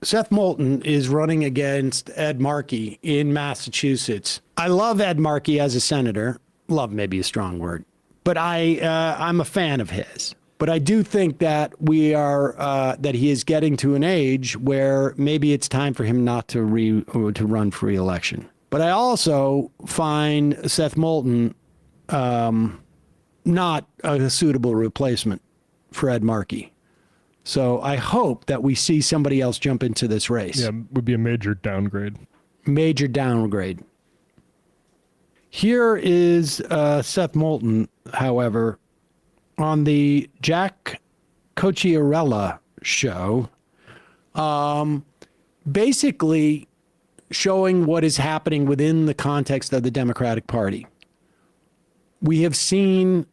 Seth Moulton is running against Ed Markey in Massachusetts. I love Ed Markey as a senator. Love may be a strong word, but I'm a fan of his. But I do think that that he is getting to an age where maybe it's time for him not to run for re-election. But I also find Seth Moulton not a suitable replacement for Ed Markey. So I hope that we see somebody else jump into this race. Yeah, would be a major downgrade. Major downgrade. Here is Seth Moulton, however, on the Jack Cocchiarella show, basically showing what is happening within the context of the Democratic Party. We have seen,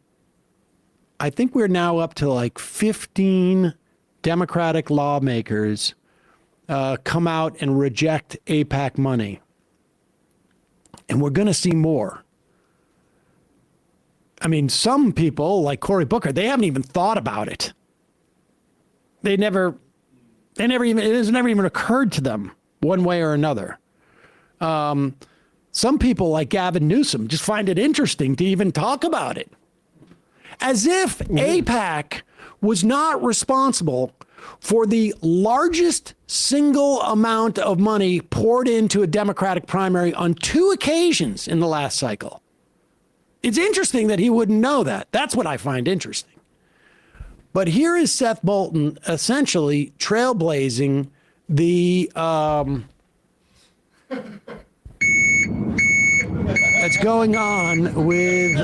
I think we're now up to like 15 Democratic lawmakers come out and reject AIPAC money. And we're going to see more. I mean, some people like Cory Booker, they haven't even thought about it. It has never even occurred to them one way or another. Some people like Gavin Newsom just find it interesting to even talk about it. As if AIPAC was not responsible for the largest single amount of money poured into a Democratic primary on 2 occasions in the last cycle. It's interesting that he wouldn't know that. That's what I find interesting. But here is Seth Moulton essentially trailblazing the that's going on with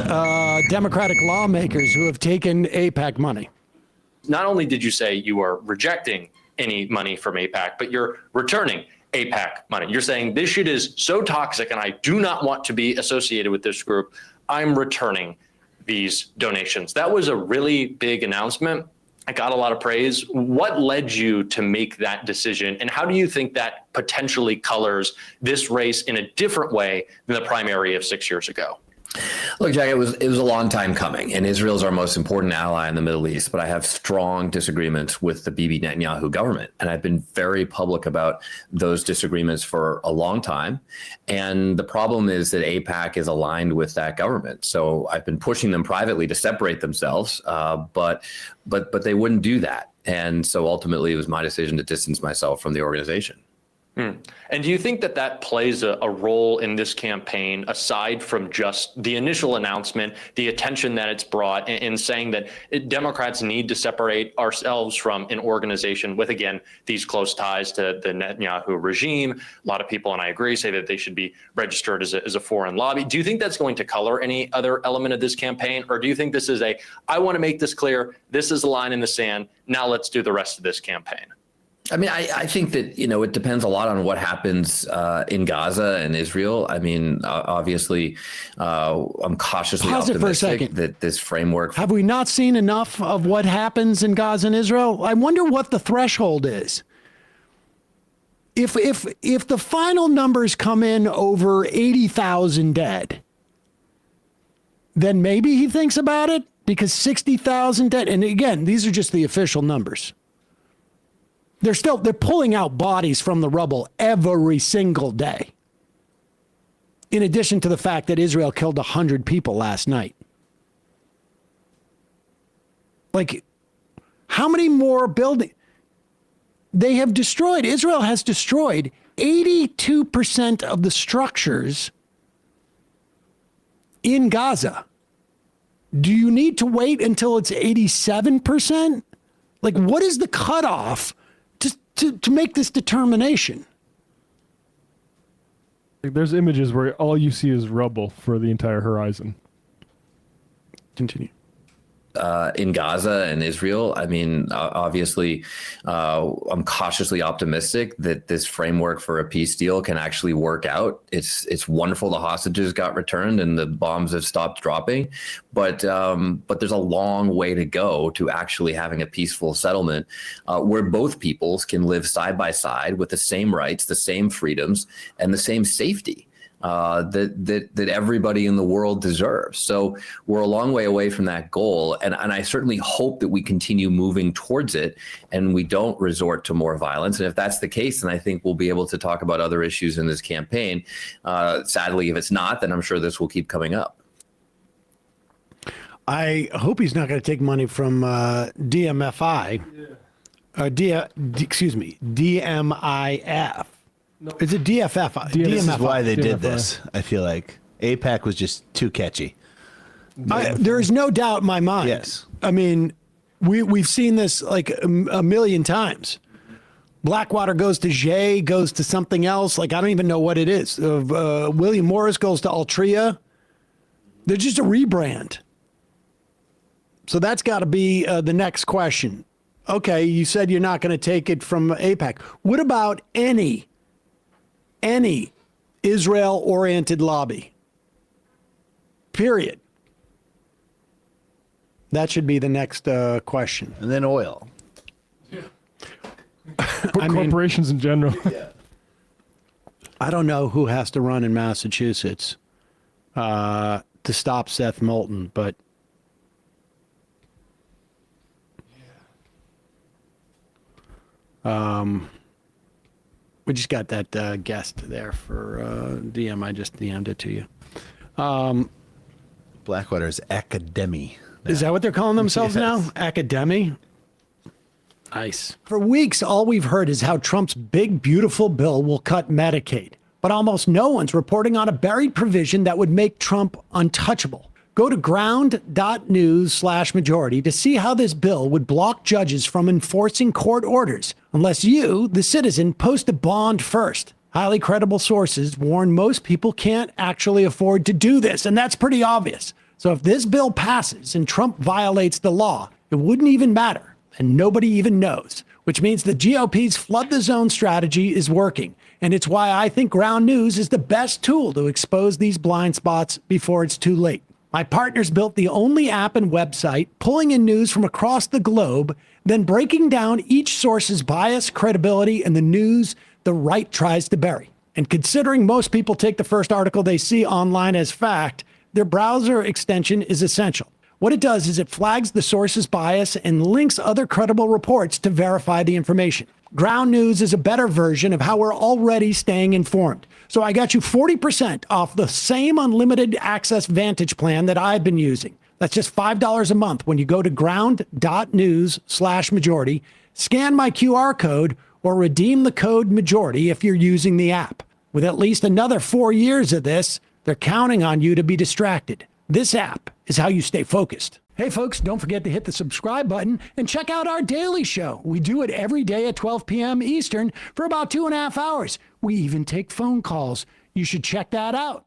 Democratic lawmakers who have taken AIPAC money. Not only did you say you are rejecting any money from AIPAC, but you're returning AIPAC money. You're saying this shit is so toxic and I do not want to be associated with this group. I'm returning these donations. That was a really big announcement. I got a lot of praise. What led you to make that decision? And how do you think that potentially colors this race in a different way than the primary of 6 years ago? Look, Jack, it was a long time coming, and Israel's our most important ally in the Middle East. But I have strong disagreements with the Bibi Netanyahu government, and I've been very public about those disagreements for a long time. And the problem is that AIPAC is aligned with that government, so I've been pushing them privately to separate themselves, but they wouldn't do that, and so ultimately it was my decision to distance myself from the organization. And do you think that that plays a role in this campaign, aside from just the initial announcement, the attention that it's brought in saying that Democrats need to separate ourselves from an organization with, again, these close ties to the Netanyahu regime? A lot of people, and I agree, say that they should be registered as a foreign lobby. Do you think that's going to color any other element of this campaign? Or do you think this is I want to make this clear, this is a line in the sand, now let's do the rest of this campaign? I mean, I think that, it depends a lot on what happens in Gaza and Israel. I mean, obviously, I'm cautiously optimistic that this framework. Have we not seen enough of what happens in Gaza and Israel? I wonder what the threshold is. If the final numbers come in over 80,000 dead, then maybe he thinks about it, because 60,000 dead. And again, these are just the official numbers. They're pulling out bodies from the rubble every single day. In addition to the fact that Israel killed 100 people last night. Like, how many more buildings? They have destroyed, Israel has destroyed 82% of the structures in Gaza. Do you need to wait until it's 87%? Like, what is the cutoff to make this determination? There's images where all you see is rubble for the entire horizon. Continue. In Gaza and Israel, I mean, obviously, I'm cautiously optimistic that this framework for a peace deal can actually work out. It's wonderful the hostages got returned and the bombs have stopped dropping, but there's a long way to go to actually having a peaceful settlement where both peoples can live side by side with the same rights, the same freedoms, and the same safety. that everybody in the world deserves. So we're a long way away from that goal. And I certainly hope that we continue moving towards it and we don't resort to more violence. And if that's the case, then I think we'll be able to talk about other issues in this campaign. Sadly, if it's not, then I'm sure this will keep coming up. I hope he's not going to take money from DMFI. DMIF. No. Is it DFF? This is why they did DMFI. this. I feel like AIPAC was just too catchy. There's no doubt in my mind. Yes. I mean, we've seen this like a million times. Blackwater goes to Jay, goes to something else. Like, I don't even know what it is. William Morris goes to Altria. They're just a rebrand. So that's got to be the next question. Okay, you said you're not going to take it from AIPAC. What about any Israel-oriented lobby? Period. That should be the next question. And then oil. Corporations in general. I don't know who has to run in Massachusetts to stop Seth Moulton, but we just got that guest there for DM. I just DM'd it to you. Blackwater's academy. Is that what they're calling themselves now? Academy? Nice. For weeks, all we've heard is how Trump's big, beautiful bill will cut Medicaid. But almost no one's reporting on a buried provision that would make Trump untouchable. Go to ground.news/majority to see how this bill would block judges from enforcing court orders unless you, the citizen, post a bond first. Highly credible sources warn most people can't actually afford to do this, and that's pretty obvious. So if this bill passes and Trump violates the law, it wouldn't even matter, and nobody even knows, which means the GOP's flood the zone strategy is working. And it's why I think Ground News is the best tool to expose these blind spots before it's too late. My partners built the only app and website pulling in news from across the globe, then breaking down each source's bias, credibility, and the news the right tries to bury. And considering most people take the first article they see online as fact, their browser extension is essential. What it does is it flags the source's bias and links other credible reports to verify the information. Ground News is a better version of how we're already staying informed. So I got you 40% off the same unlimited access Vantage plan that I've been using. That's just $5 a month when you go to ground.news/majority, scan my QR code, or redeem the code majority if you're using the app. With at least another 4 years of this, they're counting on you to be distracted. This app is how you stay focused. Hey folks, don't forget to hit the subscribe button and check out our daily show. We do it every day at 12 p.m. Eastern for about 2.5 hours. We even take phone calls. You should check that out.